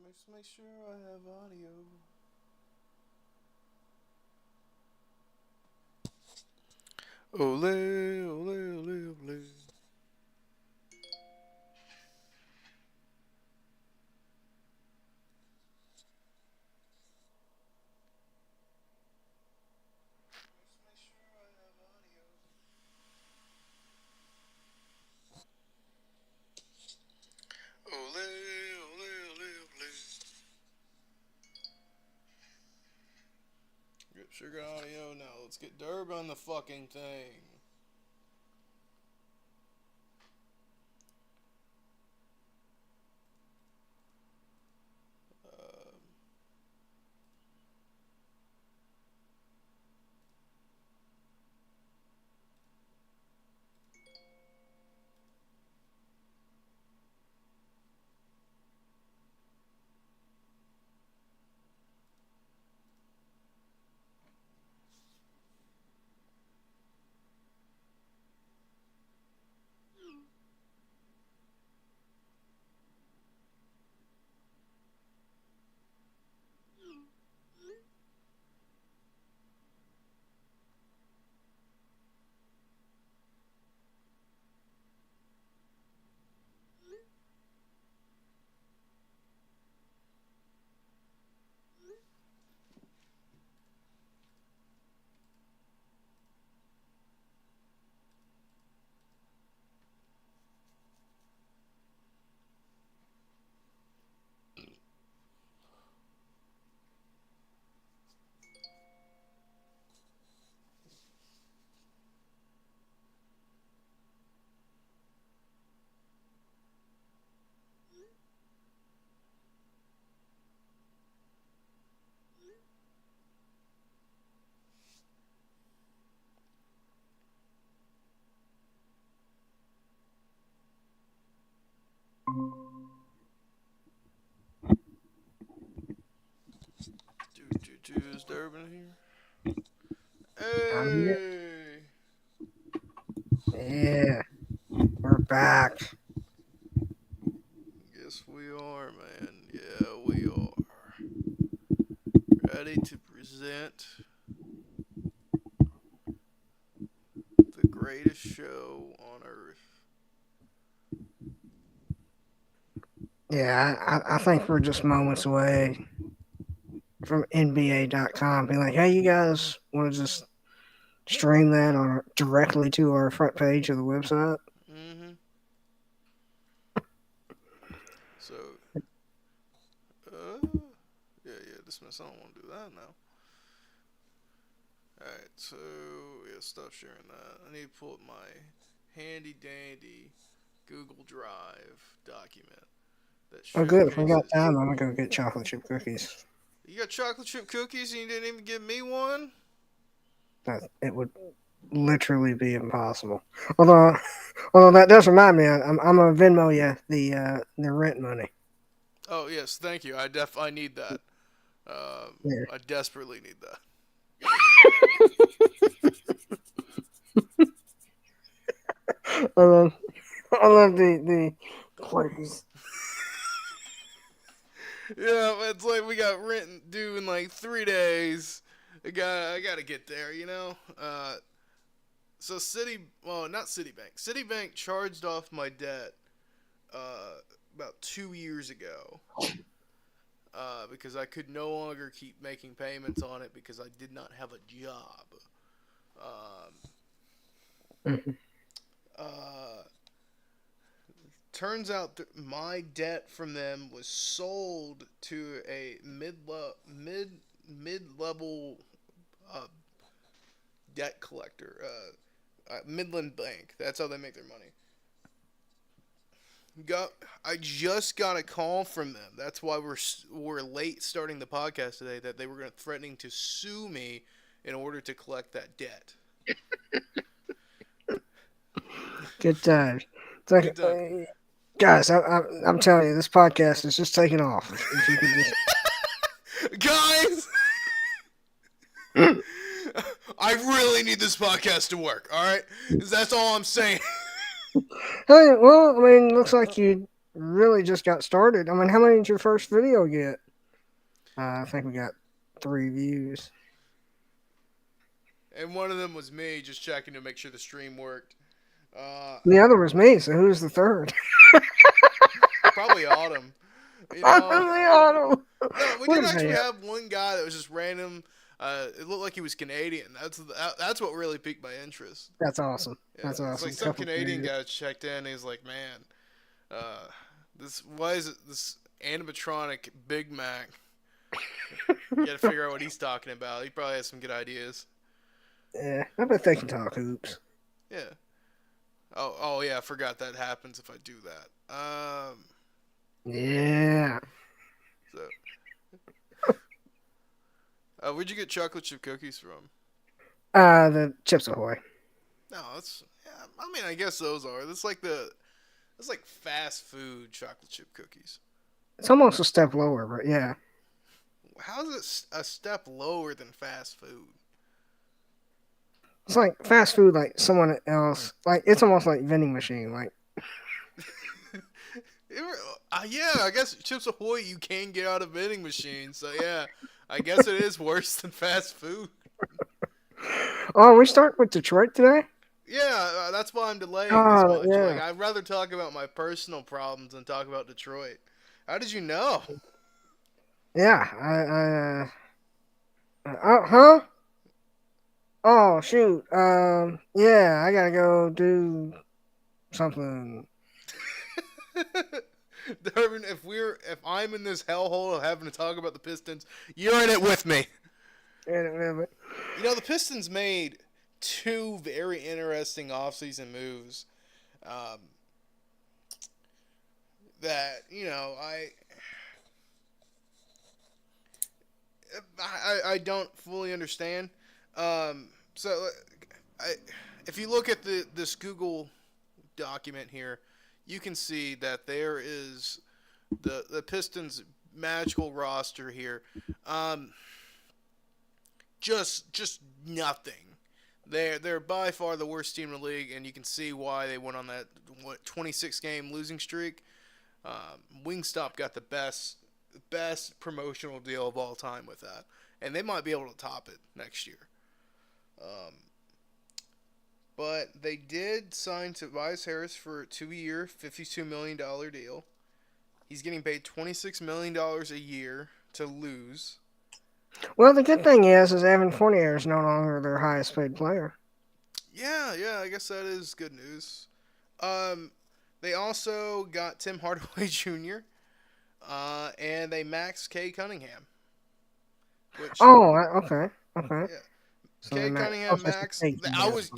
Just make sure I have audio. Ole, ole, ole, ole. Just make sure I have audio. Ole, ole, ole, ole. Get sugar audio now. Let's get Derb on the fucking thing. Um, is Derb in here? I'm here. Hey! Yeah, we're back. Yes, we are, man. Yeah, we are. Ready to present the greatest show on earth. Yeah, I think we're just moments away from NBA.com being like, hey, you guys want to just stream that on directly to our front page of the website? Mm-hmm. So, yeah, dismiss. I don't want to do that now. Alright, so, yeah, stop sharing that. I need to pull up my handy dandy Google Drive document that Oh, good. If we got showcases. time, I'm going to go get chocolate chip cookies. You got chocolate chip cookies and you didn't even give me one? It would literally be impossible. Although, although that does remind me, I'm going to Venmo you the rent money. Oh, yes, thank you. I need that. Yeah. I desperately need that. I love, I love the please. Yeah, it's like we got rent due in like 3 days. I gotta get there, you know. So well, not Citibank. Citibank charged off my debt uh, about 2 years ago because I could no longer keep making payments on it because I did not have a job. Um, Mhm. uh, Turns out my debt from them was sold to a mid level uh, debt collector, Midland Bank. That's how they make their money. Got I just got a call from them. That's why we're late starting the podcast today. That they were threatening to sue me in order to collect that debt. Good times. It's like, Good time, guys, I'm telling you, this podcast is just taking off. If you could just, guys. I really need this podcast to work. All right, that's all I'm saying. hey, well, I mean, looks like you. really just got started. I mean, how many did your first video get? I think we got 3 views. And one of them was me just checking to make sure the stream worked. Uh, The other was me, so who's the third? Probably Autumn. You know, The no, we did What is actually that? have one guy that was just random. It looked like he was Canadian. That's what really piqued my interest. That's awesome. Yeah, That's it's like awesome. some Couple Canadian Canadians. guy checked in. And he's like, man, uh, this why is it this animatronic Big Mac? You got to figure out what he's talking about. He probably has some good ideas. Yeah, I bet they can talk hoops. Yeah. Oh yeah. I forgot that happens if I do that. Yeah. So, where'd you get chocolate chip cookies from? The Chips Ahoy. No, that's. Yeah, I mean, I guess those are. That's like fast food chocolate chip cookies. It's almost a step lower, but yeah. How is it a step lower than fast food? It's like fast food, like someone else. Like, it's almost like vending machine. Like, Yeah, I guess Chips Ahoy you can get out of vending machines. So yeah, I guess it is worse than fast food. oh, we start with Detroit today? Yeah, that's why I'm delaying this Oh, much. Like yeah. I'd rather talk about my personal problems than talk about Detroit. How did you know? Yeah. Oh, huh? Oh, shoot. Yeah, I gotta go do something. Durbin, if I'm in this hellhole of having to talk about the Pistons, you're in it with me. Yeah, You know, the Pistons made two very interesting offseason moves. Um, that I don't fully understand. So, I, if you look at this Google document here, you can see that there is the Pistons magical roster here. Um, just nothing. They're by far the worst team in the league, and you can see why they went on that 26 game losing streak. Wingstop got the best promotional deal of all time with that, and they might be able to top it next year. Um, but they did sign Tobias Harris for a 2-year, $52 million deal. He's getting paid $26 million a year to lose. well, the good thing is Evan Fournier is no longer their highest paid player. Yeah, I guess that is good news. Um, they also got Tim Hardaway Jr. And they maxed Kay Cunningham, which Oh, okay. yeah, So they Kay might Cunningham also max. take I the was,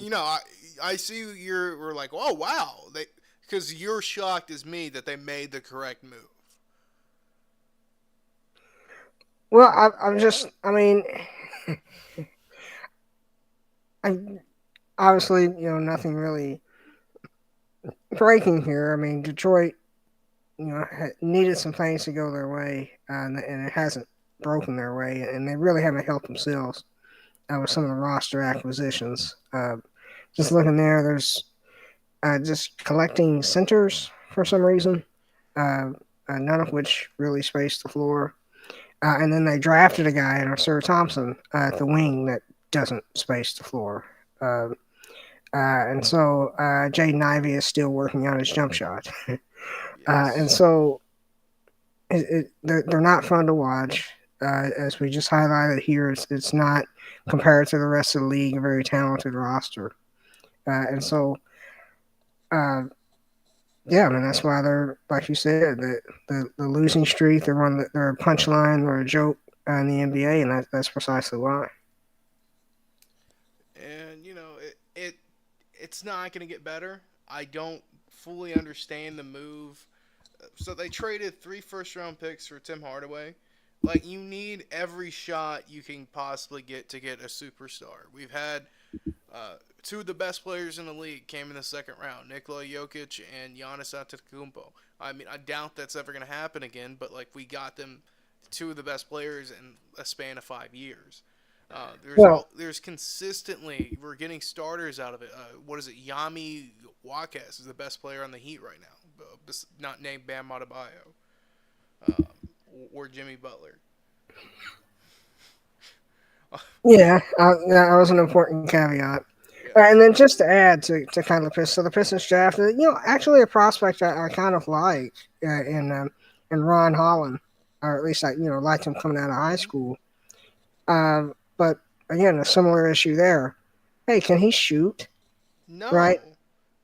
I see we're like, oh wow, they because you're shocked as me that they made the correct move. Well, I'm just, I mean, I obviously, nothing really breaking here. I mean, Detroit, needed some things to go their way, and it hasn't broken their way, and they really haven't helped themselves with some of the roster acquisitions. Just looking there, there's just collecting centers for some reason, uh, none of which really space the floor. And then they drafted a guy in Sir Thompson at the wing that doesn't space the floor. Uh, and so Jaden Ivey is still working on his jump shot. And Yes. so they're not fun to watch. As we just highlighted here, it's not compared to the rest of the league a very talented roster. And so, uh, yeah, I mean that's why they're like you said the losing streak. They're a punchline or a joke in the NBA, and that's precisely why. And it's not going to get better. I don't fully understand the move. So they traded 3 first-round picks for Tim Hardaway. Like you need every shot you can possibly get to get a superstar. We've had two of the best players in the league came in the second round, Nikola Jokic and Giannis Antetokounmpo. I mean, I doubt that's ever going to happen again, but like we got them two of the best players in a span of 5 years. Well, There's we're getting starters out of it. What is it? Yami Wakes is the best player on the Heat right now. not named Bam Adebayo um, or Jimmy Butler. Yeah, that was an important caveat. Yeah. And then just to add to kind of the Pistons, so the Pistons drafted, actually a prospect I kind of like in Ron Holland, or at least I liked him coming out of high Mm-hmm. school. But again, a similar issue there. Hey, can he shoot? Right? No.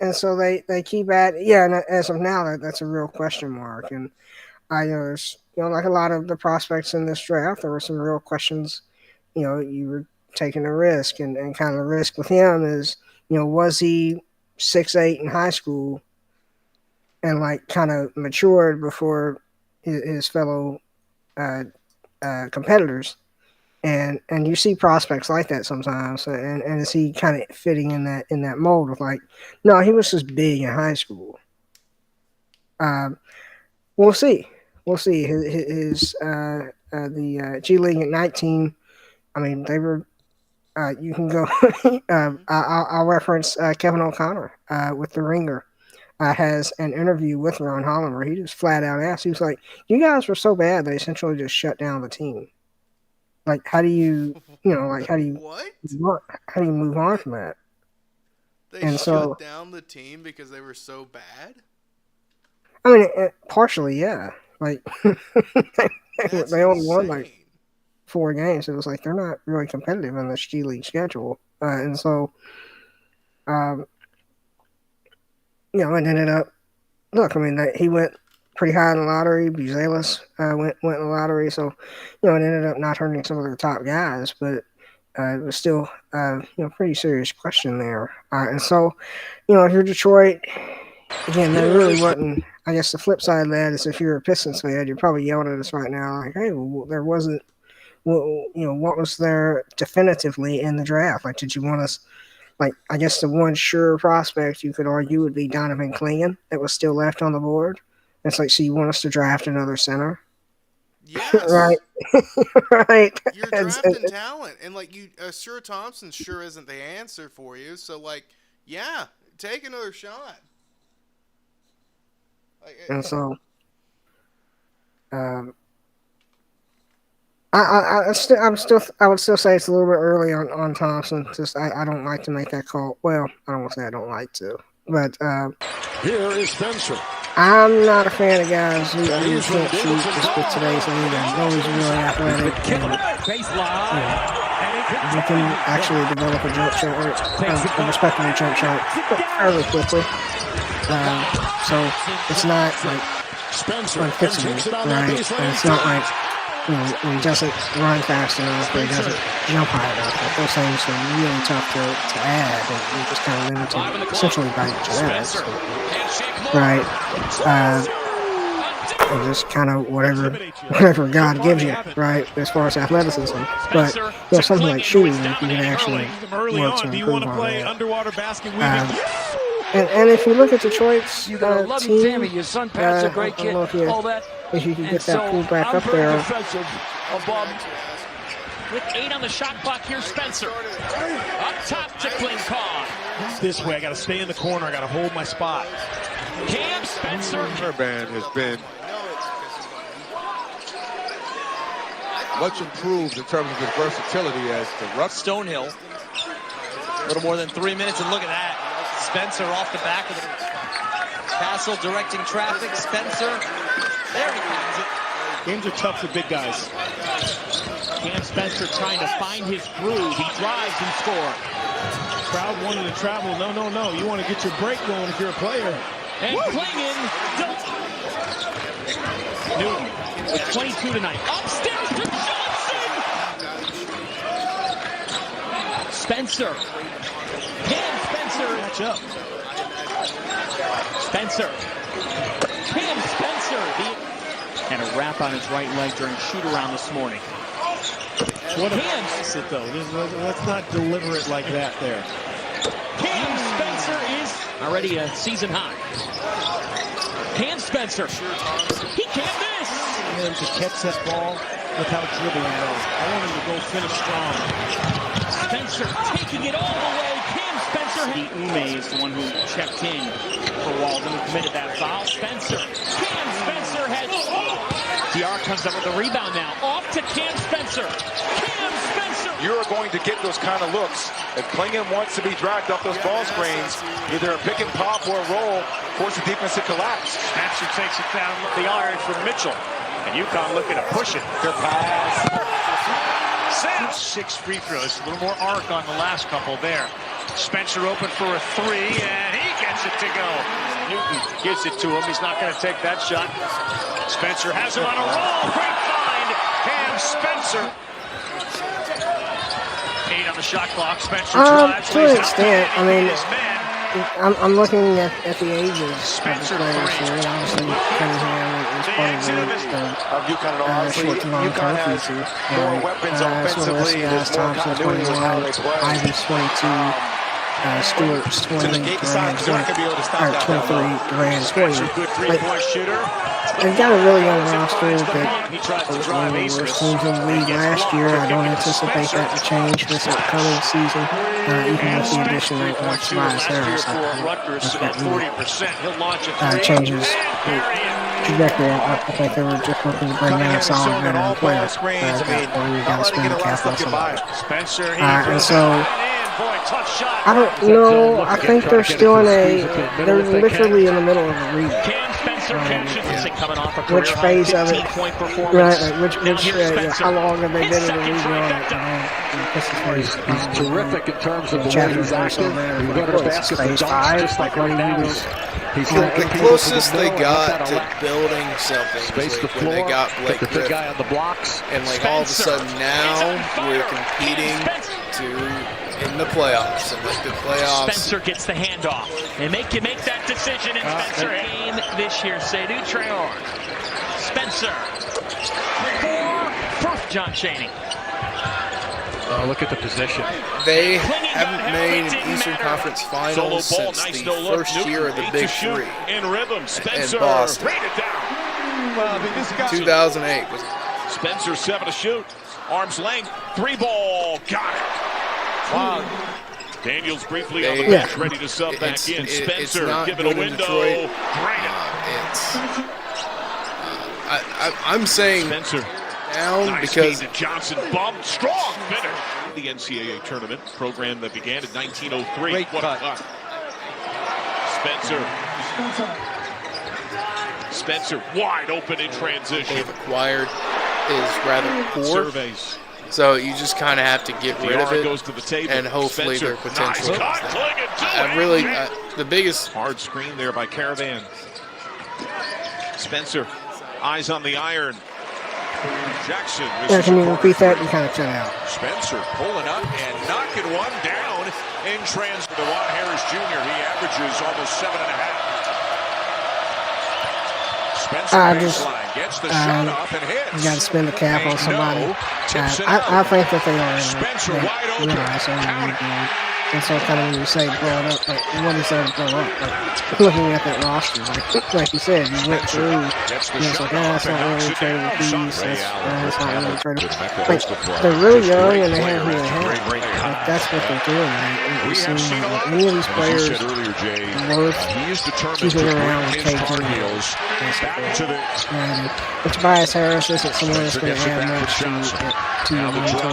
And so they keep at and as of now that's a real question mark. And I know there's like a lot of the prospects in this draft, there were some real questions. You were taking a risk, and kind of the risk with him is was he 6'8" in high school and like kind of matured before his fellow uh, competitors. And you see prospects like that sometimes, and is he kind of fitting in that mold of like, no, he was just big in high school. Um, we'll see. We'll see. The G League Ignite team. I mean, they were. You can go. Mm-hmm. I'll reference Kevin O'Connor with the Ringer. Has an interview with Ron Holland where he just flat out asked. He was like, "You guys were so bad they essentially just shut down the team. Like, how do you, like What? how do you move on from that?" They And shut so, down the team because they were so bad? I mean, partially, yeah. Like, That's they only won like insane. 4 games. It was like they're not really competitive in the G League schedule, and so, um, it ended up. Look, I mean, he went pretty high in the lottery. Buzelis went in the lottery, so it ended up not hurting some of their top guys, but it was still pretty serious question there. And so, if you're Detroit, again, there really wasn't. I guess the flip side of that is if you're a Pistons fan, you're probably yelling at us right now, like, "Hey, well, there wasn't. Well, what was there definitively in the draft? Like, did you want us?" Like, I guess the one sure prospect you could argue would be Donovan Clingan that was still left on the board. It's like, so you want us to draft another center, right? Yes. Right. You're And drafting talent, and like sure Thompson sure isn't the answer for you. So like, yeah, take another shot. Like, and so, um, I would still say it's a little bit early on Thompson. Just I don't like to make that call. Well, I don't want to say I don't like to, but Here is Spencer. I'm not a fan of guys who can't shoot just with today's league. I know he's really athletic, and you can actually develop a jump shot, or a respectable jump shot fairly quickly. So it's not like unfixable, right? And it's not like he doesn't run fast enough, or he doesn't jump high enough. Like, those things are really tough to add, and you just kind of limited essentially by genetics, right? And just kind of whatever God gives you, right, as far as athleticism. But something like shooting, you can actually work to improve on that. And if you look at Detroit's team, I don't know if you can get that pulled back up there. With 8 on the shot clock, here's Spencer. Up top to Klingon. This way, I got to stay in the corner. I got to hold my spot. Cam Spencer. Hairband has been much improved in terms of his versatility as the ruck. Stonehill. A little more than 3 minutes, and look at that. Spencer off the back of the Castle directing traffic. Spencer. There he finds it. Games are tough for big guys. Cam Spencer trying to find his groove. He drives and scores. Crowd wanting to travel. No. You want to get your break going if you're a player. And Klingan. Newton with 22 tonight. Upstairs to Johnson. Spencer. Cam Spencer. Catch up. Spencer. Cam Spencer. And a wrap on his right leg during shoot-around this morning. What a miss it, though. Let's not deliver it like that there. Cam Spencer is already a season high. Cam Spencer. He can't miss. And to catch that ball without dribbling, though. I want him to go finish strong. Spencer taking it all the way. Cam Spencer Eddie Ume is the one who checked in for Walden, who committed that foul. Spencer. Cam Spencer has... DR comes up with a rebound now. Off to Cam Spencer. Cam Spencer. You're going to get those kind of looks. If Klingon wants to be dragged up those ball screens, either a pick and pop or a roll, force the defense to collapse. Spencer takes it down the iron for Mitchell. And UConn looking to push it. Good pass. 6 free throws. A little more arc on the last couple there. Spencer open for a 3, and he gets it to go. Newton gives it to him. He's not going to take that shot. Spencer has him on a roll. Great find. Cam Spencer. 8 on the shot clock. Spencer drives. To an extent, I mean, I'm looking at the ages of the players here. Obviously, Cunningham is part of the UConn, honestly, short to long UConn term has future. more weapons offensively. There's more Thompson continuity with how 21, they play. Ivy's 22, Stewart's 20, To the gate side, Durant's they're not going to be able to stop that 23, down low. Durant's 20. Good Like, three-point shooter. they've got a really young roster that He tries to was drive one of the Ace. worst teams in the league last year. I don't anticipate that to change this upcoming season, even with the addition of Tobias Harris. I think that really 40%. He'll launch a three. changes the trajectory. I think they were just looking to bring in a solid veteran player. Or you got to spend the cap on somebody. Spencer, And so, I don't know. I think they're still in they're literally in the middle of a rebuild. Which phase of it? Right, like how long have they been in the rebuild? He's terrific in terms of the way Chapter he's active. there. You go to the basket for Phase dunks, 5, just like what right do you now. do? He's The got people closest to the they middle, got and to let that building something space the was floor, when they got put Blake the big Griffin. guy on the blocks. And like all of a sudden now we're competing in the playoffs. And like the playoffs. Spencer gets the handoff. And make that decision in Spencer game this year. Seydou Traore. Spencer. For John Chaney. Look at the position. They haven't made an Eastern Conference Finals since the first year of the Big Three In rhythm. in Spencer. Boston. Raid it down. Well, I mean, this guy. 2008 was. Spencer 7 to shoot. Arm's length. 3-ball. Got it. Wow. Daniels briefly on the bench, ready to sub back in. Spencer given a window. Detroit. I'm saying Spencer down nice because to Johnson bumped strong finish. The NCAA tournament program that began in 1903. Great What cut. a cut. Spencer wide open in transition. they've acquired is rather poor. Surveys. So you just kind of have to get rid of it, Goes to the table. and hopefully Spencer, their potential. Nice cut. I really, the biggest. Hard screen there by Caravan. Spencer, eyes on the iron. Jackson. Yeah, can you repeat that? You kind of cut out. Spencer pulling up and knocking one down in transit. DeJuan Harris Jr. He averages almost 7.5. Spencer baseline gets the shot up and hits. You got to spend the cap on somebody. I think that they are in realize and so kind of when you say blow it up, like, what is there to blow up? Like, looking at that roster, like you said, you went through, and it's like, it's not really tradable piece, it's not really tradable. Like, they're really young and they have who they have. Like, that's what they're doing. Like, it seems like any of these players worth keeping around with Cade Cunningham, basically. And Tobias Harris isn't someone that's going to add much to your one team.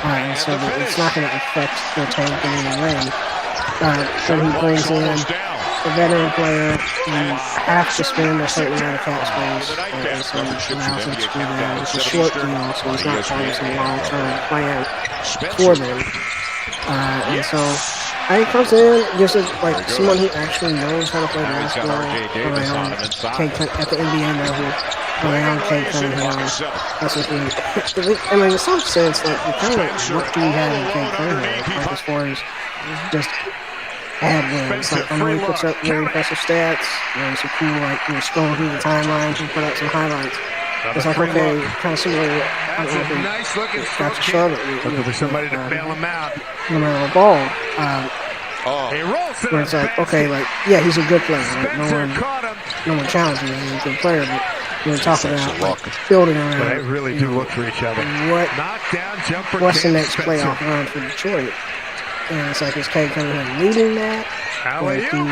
And so it's not going to affect their tanking in any way. So he brings in a veteran player. You have to spend a certain amount of cap space. And so it allows him to do that. It's a short deal, so he's not part of some long-term plan for them. And so he comes in just as like someone who actually knows how to play basketball around at the NBA level, around Cade Cunningham. That's what I mean, in some sense, like, you kind of what do you have in Cade Cunningham, like, as far as just ad wins. Like, I know he puts up very impressive stats. You know, he's a cool, like, you know, scroll through the timeline and put out some highlights. It's like, okay, kind of similar. I don't know if he got to Charlotte. Looking for somebody to bail him out. No matter the ball. Where it's like, okay, like, yeah, he's a good player. Like, no one challenges him. He's a good player, but we're talking about like building around. But they really do look for each other. What's the next playoff run for Detroit? And it's like, is Cade Cunningham leading that? How Or are is he you?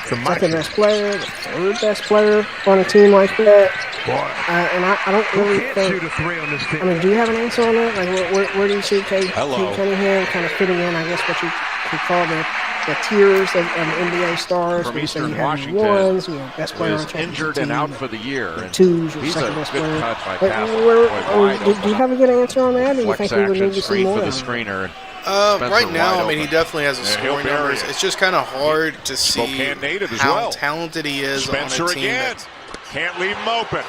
the second best player, the third best player on a team like that? Boy, And I don't who really can't think. shoot a three on this I team? mean, do you have an answer on that? Like, where do you see Cade Cunningham kind of fitting in? I guess what you could call the tiers of NBA stars. From where you say you Eastern have Washington, ones, best player on was a championship injured and team, out for the year. And twos, your he's second a best good player. cut by Like, Castle. do you have a good answer on that, or do you Flex think we would action, need to see screen more for the of it? screener. Right now, I mean, he open. definitely has the Yeah, he'll scoring bury numbers. it. It's just kind of hard to see Spokane native as how well. talented he is Spencer on a team again. that's Can't leave him open.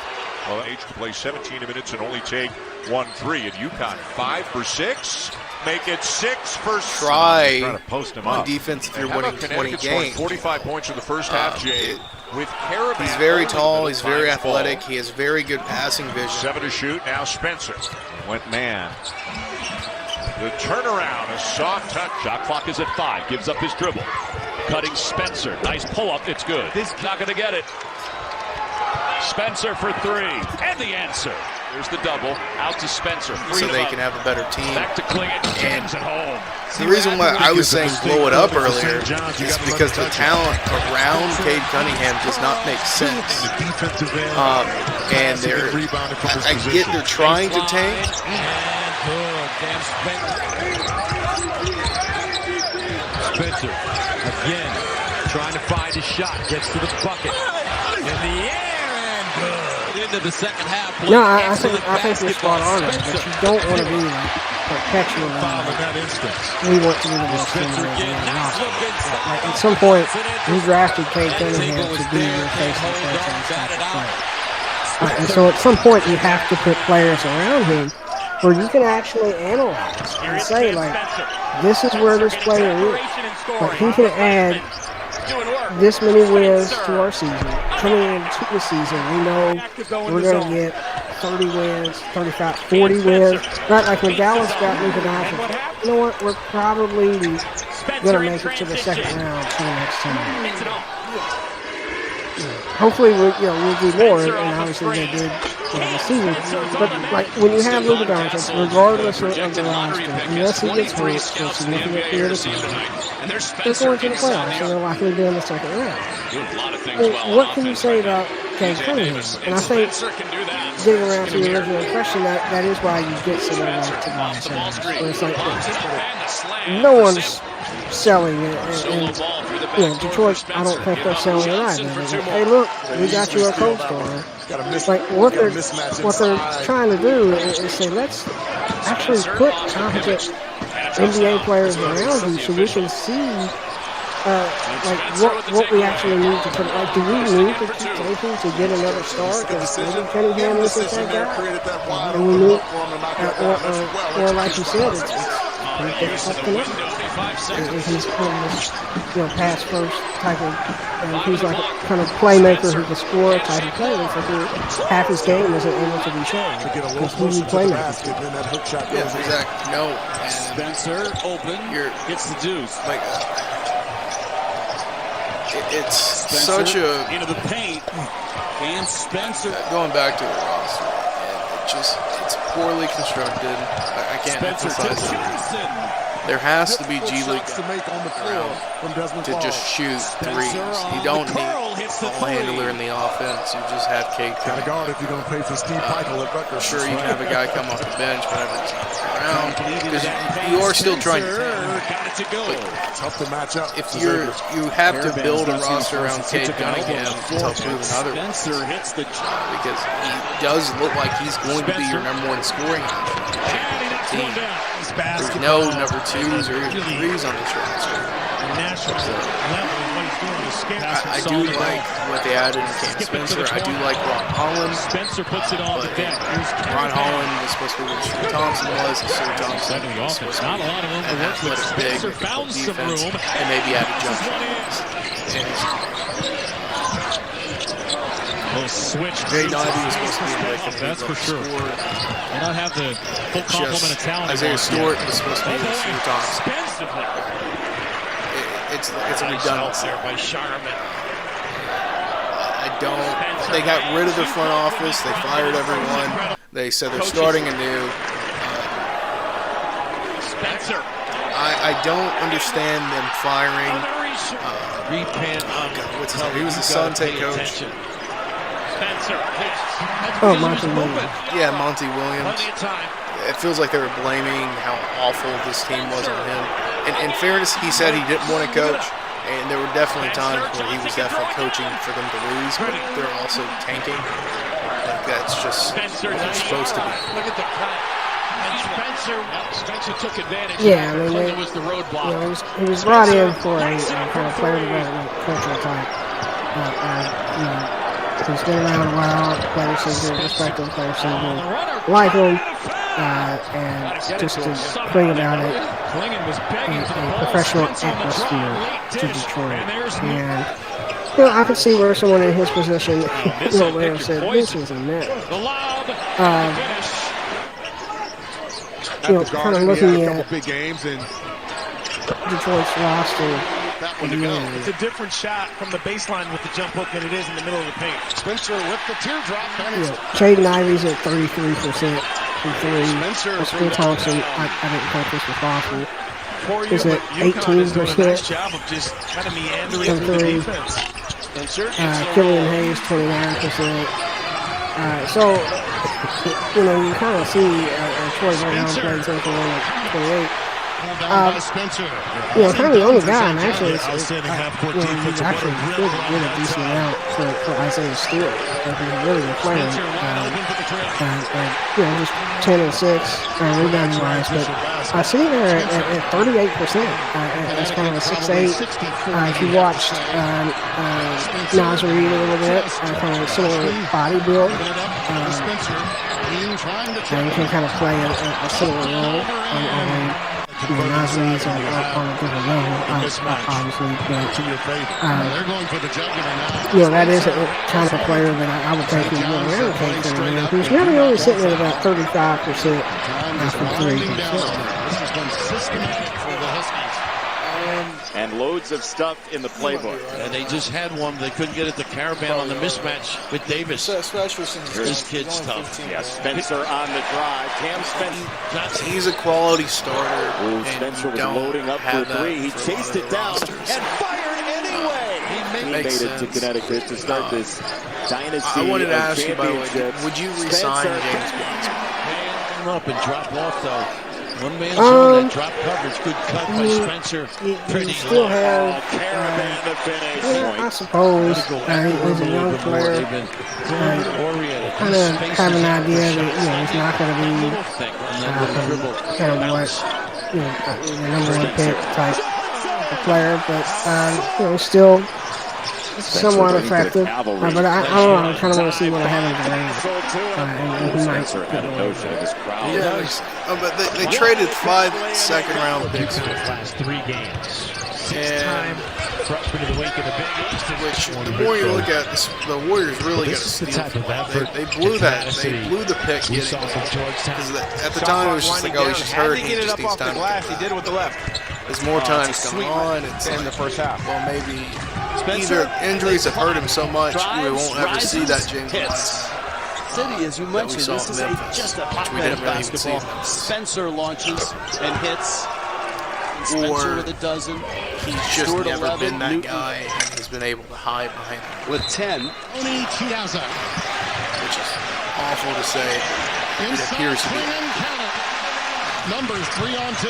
Well, age to play 17 minutes and only take 1-3 at UConn. 5 for 6. Make it 6 for 6. trying Trying to post him on up. defense if you're How winning about 20 Connecticut scoring games. 45 points in the first half, Jay. With Caravan He's very only tall. the He's very finds ball. athletic. He has very good passing vision. 7 to shoot. Now Spencer. Went man. The turnaround, a soft touch. Shot clock is at 5. Gives up his dribble. Cutting Spencer. Nice pull-up. It's good. This not going to get it. Spencer for 3. And the answer. Here's the double. Out to Spencer. So they can have a better team. Back to Klingett. Jams at home. The reason why I was saying blow it up earlier is because the talent around Cade Cunningham does not make sense. And I get they're trying to tank. Spencer again trying to find his shot. Gets to the bucket. In the air and good. Into the second half. No, I think you're spot on there, but you don't want to be like perpetually we want to be the best team in the roster. Like, at some point, you drafted Cade Cunningham to be your face and franchise. And so at some point, you have to put players around him where you can actually analyze and say, like, this is where this player is. Like, he can add this many wins to our season. Coming into the season, we know we're going to get 30 wins, 35, 40 wins. Right, like when Dallas got Luka Doncic, you know what? We're probably going to make it to the second round for the next time. Hopefully, we'll do more, and obviously they did this season. But like when you have Luka Doncic, regardless of the roster, unless he gets hurt for a significant period of time, they're going to the playoffs, and they're likely to be in the second round. Well, what can you say about Cade Cunningham? And I think, getting around to the original question, that is why you get someone like Tobias Harris. Where it's like, no one's selling it, and Detroit, I don't think they're selling it either. They're like, hey, look, we got you a co-star. Like what they're trying to do is say, let's actually put competent NBA players around you so we can see like what we actually need to put. Like, do we need to keep tanking to get another star? Because maybe Cunningham isn't that guy, and we need, or like you said, it's pretty difficult to know. If he's pass first type of, he's like a kind of playmaker who can score type of player. It's like half his game isn't able to be shown because he's a playmaker. Yeah, exactly. No. Spencer open. Gets the deuce. Like, it's such a into the paint. And Spencer going back to the roster. It's poorly constructed. I can't emphasize it. There has to be G League around to just shoot threes. You don't need a ball handler in the offense. You just have Cade Cunningham. If you're going to pay for Steve Michael at Rutgers. Sure, you can have a guy come off the bench whenever he's not around because you are still trying to tank. Tough to match up. If you have to build a roster around Cade Cunningham to help prove another because he does look like he's going to be your number one scoring option. There's no number 2s or 3s on this roster. I do like what they added in Cam Spencer. I do like Ron Holland. Spencer puts it on the deck. Ron Holland was supposed to be what Stu Thompson was. And Stu Thompson was supposed to be an athletic big, defense, and maybe add a jump shot. Jay Nivey was supposed to be in Wick. That's for sure. They don't have the full complement of talent. Isaiah Stewart was supposed to be with Stu Thompson. It's a redundancy. By Sharman. I don't. They got rid of their front office. They fired everyone. They said they're starting anew. Spencer. I don't understand them firing. What's his name? He was the Suns head coach. Spencer. Oh, Monty Williams. Yeah, Monty Williams. It feels like they were blaming how awful this team was on him. And in fairness, he said he didn't want to coach, and there were definitely times where he was definitely coaching for them to lose, but they're also tanking. Like, that's just what they're supposed to be. Look at the cut. Spencer took advantage. Yeah, I mean, it was the roadblock. You know, he was brought in for a kind of player development cultural type. You know, he's been around a while. Players seem to respect him. Players seem to like him. And just to bring about a professional atmosphere to Detroit. And you know, I could see where someone in his position would have said, "This is a mess." You know, kind of looking at Detroit's roster. It's a different shot from the baseline with the jump hook than it is in the middle of the paint. Spencer with the teardrop. Caden Ivey's at 33% from three. Spencer Thompson, I didn't think this was possible. Is at 18% from three. Killian Hayes, 29%. So, you know, you kind of see Troy Brown playing something like 28. You know, kind of the only guy, and actually, you know, he's actually did a decent amount for Isaiah Stewart. Like, he's really been playing, you know, just 10 and 6 rebounding wise. But I see there at 38%. That's kind of a 6'8". If you watched Nas Reed a little bit, kind of similar body build, you can kind of play a similar role on you know, Nas Reed's on a different level, obviously, but you know, that is a kind of player that I would think he would advocate for him. He's really only sitting at about 35% from three. And loads of stuff in the playbook. And they just had one. They couldn't get it to Caravan on the mismatch with Davis. This kid's tough. Yeah, Spencer on the drive. Cam Spencer. He's a quality starter. Ooh, Spencer was loading up for three. He chased it down and fired anyway. He made it to Connecticut to start this dynasty. I wanted to ask you, by the way, would you resign James Wiseman? Him up and drop off, though. One man zone, that drop coverage, good cut by Spencer. You still have, I suppose, he's a young player. Kind of have an idea that, you know, he's not going to be kind of what, you know, the number one pick type of player, but, you know, still somewhat effective. But I don't know, I kind of want to see what I have in Durant. And he might get one. Yeah, but they traded 5 second-round picks for the last 3 games. and freshman of the week in the Big East. Which, the more you look at this, the Warriors really got to steal. They blew that. They blew the pick getting because at the time it was just like, oh, he's just hurt. He just needs time. He did it with the left. There's more time coming on. It's in the first half. Well, maybe either injuries have hurt him so much we won't ever see that James Wiseman. City, as you mentioned, this is just a hotbed of basketball. Spencer launches and hits. Spencer with a dozen. He's just Stewart never 11, been that Newton. guy, and he's been able to hide behind him. With 10. Which is awful to say. It appears to be. Numbers 3 on 2.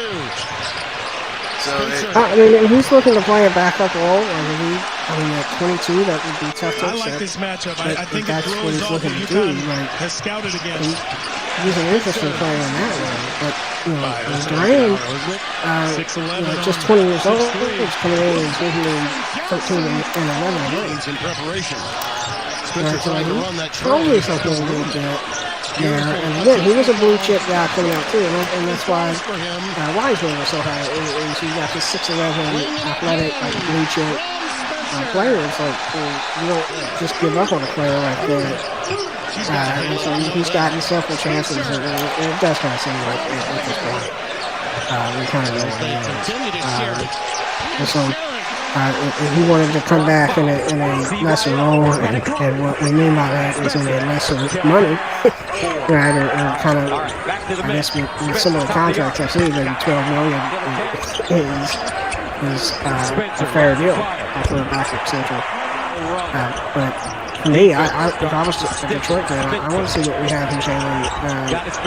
So I mean, he's looking to play a backup role in the league. I mean, at 22, that would be tough to accept. I like this matchup. I think that's it what he's throws looking off to what do. UConn Like, has scouted against. He's an interesting player in that way. But, you know, Durant, you know, just 20 years old, he's coming in and giving him 13 and 11 wins. In preparation. Probably something a little bit. Yeah, and again, he was a blue chip guy coming out too, and that's why Wiseman was so high. Is he got this 6'11", athletic, like blue chip players. Like, you don't just give up on a player like that. And so he's gotten several chances, and it does kind of seem like at this point we kind of know what he is. And so if he wanted to come back in a lesser role, and what we mean by that is in a lesser money. right, or kind of, I guess, with some of the contracts I've seen, maybe $12 million is a fair deal for a backup central. But for me, if I was a Detroit fan, I want to see what we have in Jalen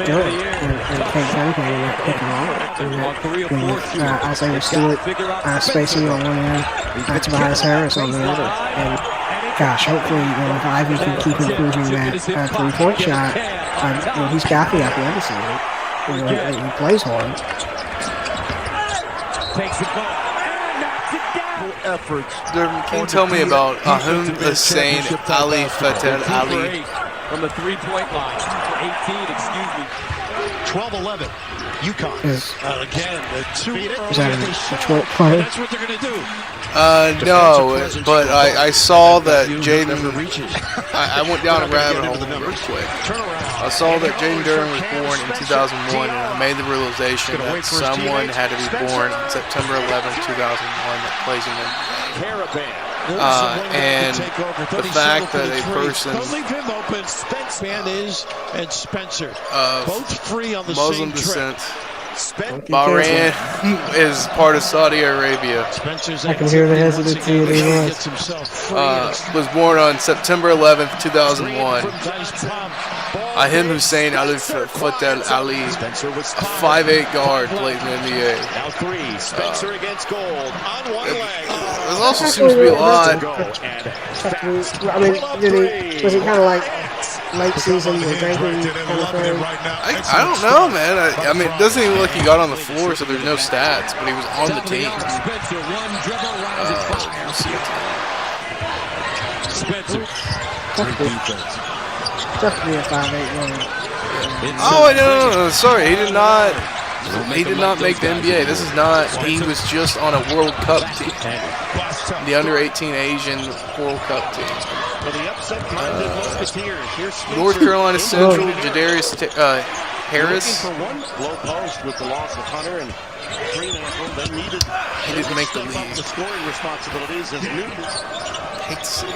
Dillon and Cade Cunningham in that pick and roll. With Isaiah Stewart spacing on one end, Tobias Harris on the other. And gosh, hopefully, if Ivy can keep improving that three-point shot, he's got the athleticism. He plays hard. Takes the ball. Efforts. Can you tell me about Ahun Hussein Ali Fated Ali? From the three-point line. 18, excuse me. 12-11. UConn. Again, the two Is that a Detroit player? That's what they're going to do. No, but I saw that Jaden. I went down a rabbit hole real quick. I saw that Jaden Durham was born in 2001, and I made the realization that someone had to be born on September 11, 2001 that plays in the NBA. And the fact that a person and Spencer of Muslim descent, Bahrain is part of Saudi Arabia. I can hear the hesitancy in his voice. Was born on September 11th, 2001. Ahim Hussein Ali Fatel Ali, a 5'8" guard, played in the NBA. Now three. Spencer against Gold on one leg. It also seems to be a lot. I mean, was he kind of like late season or drinking kind of thing? I don't know, man. I mean, it doesn't even look like he got on the floor, so there's no stats, but he was on the team. Tough to be a 5'8" guard. Oh, no, sorry, he did not. He did not make the NBA. This is not. He was just on a World Cup team, the under-18 Asian World Cup team. North Carolina Central, Jadarius Harris. Low post with the loss of Hunter and He didn't make the league. the scoring responsibilities as Newton. Hate to see it.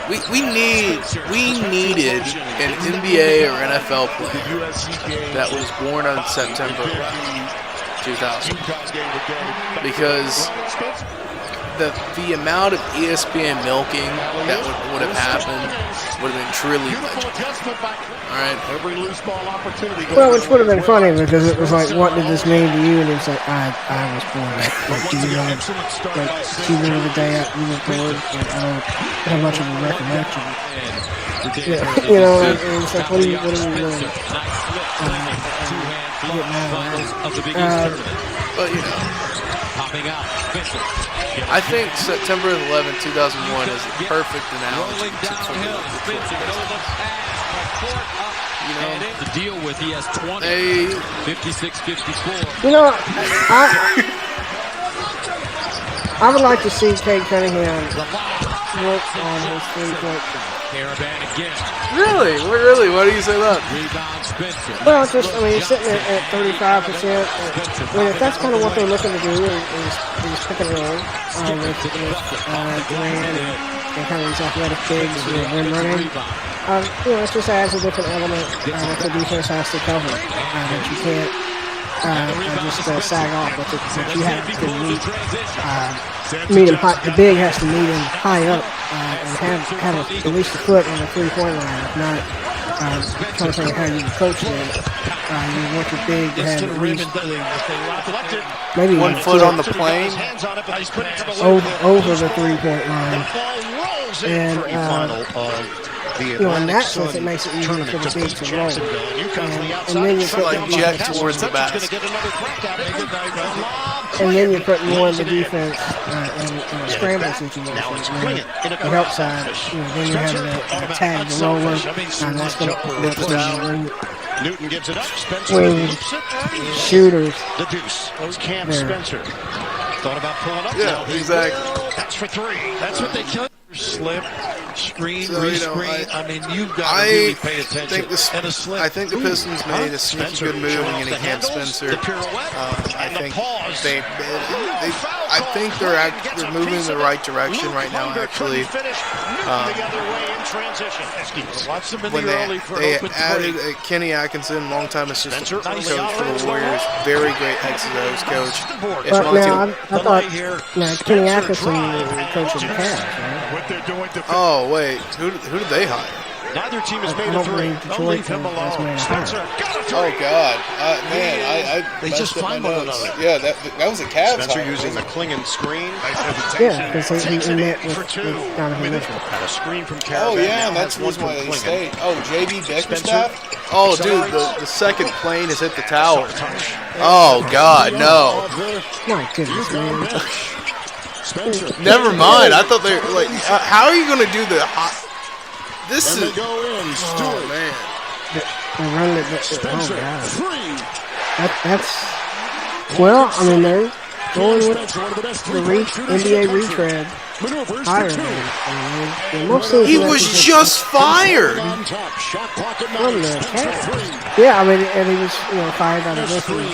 We needed an NBA or NFL player that was born on September 2000, because the amount of ESPN milking that would have happened would have been truly legendary. All right. Well, which would have been funny because it was like, what did this mean to you? And it's like, I was born. Like, do you remember the day you were born? Like, I don't have much of a recollection. Yeah, you know, and it's like, what are you doing? But you know, I think September 11, 2001 is the perfect analogy for the Detroit Pistons. You know, To deal with, he has 20, 56-54. You know, I would like to see Cade Cunningham work on his three-point shot. Caravan again. Really? Why do you say that? Rebound Spencer. Well, just, I mean, he's sitting at 35%. I mean, if that's kind of what they're looking to do, is pick and roll with Durant and kind of these athletic bigs who are rim running. You know, it just adds a different element that the defense has to cover. That you can't just sag off, but that you have to meet him high. The big has to meet him high up and have at least a foot on the three-point line. If not, trying to think how you can coach them. You want your big to have at least maybe 1 foot on the plane, over the three-point line. And you know, in that sense, it makes it easier for the big to roll. And then you put like jet towards the basket. And then you're putting more of the defense in a scramble situation. The help side, you know, then you're having to tag the roller, and that's going to Newton gives it up. swing shooters. The deuce. Cam Spencer. Thought about pulling up. Yeah, exactly. That's for three. That's what they kill. Slip. Screen, So, you know, rescreen. I mean, you've got to really pay attention. I think the Pistons made a sneaky good move in getting Cam Spencer. I think they're moving in the right direction right now. Actually, when they added Kenny Atkinson, longtime assistant coach for the Warriors, very great X's and O's coach. But now I thought Kenny Atkinson was coaching the Cavs, right? Oh wait, who did they hire? Neither team has I made a don't three. believe Detroit Leave him alone. Spencer got a three. Oh God, man, They messed just up my find one notes. another. Yeah, that was a Cavs Spencer hire. using the Klingon screen. Yeah, because he met with Donovan Mitchell. Had a screen from Oh Caravan. yeah, now that's has one why from they Klingon. stayed. Oh, JB Bickerstaff. Oh, dude, the second plane has hit the tower. Oh God, no. My goodness, man. Never mind. I thought they were like, how are you gonna do the hot? This is. Oh man. They run it. Oh God. That's. Well, I mean, they're going with the NBA retread higher than He was just fired. From the Cavs. Yeah, I mean, and he was fired out of this earlier.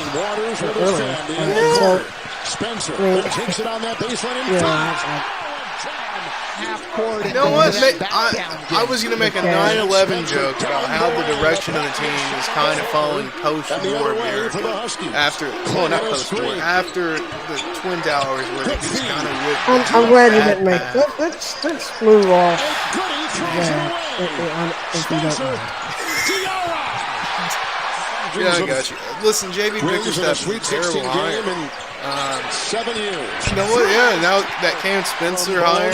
So, I mean, You know what? I was gonna make a 9/11 joke about how the direction of the team is kind of following post-war America. Not post-war. After the Twin Towers, where they just kind of whipped. I'm glad you didn't make. Let's move off. If you don't mind. Yeah, I got you. Listen, JB Bickerstaff is a terrible hire. 7 years. You know what? Yeah, now that Cam Spencer hire,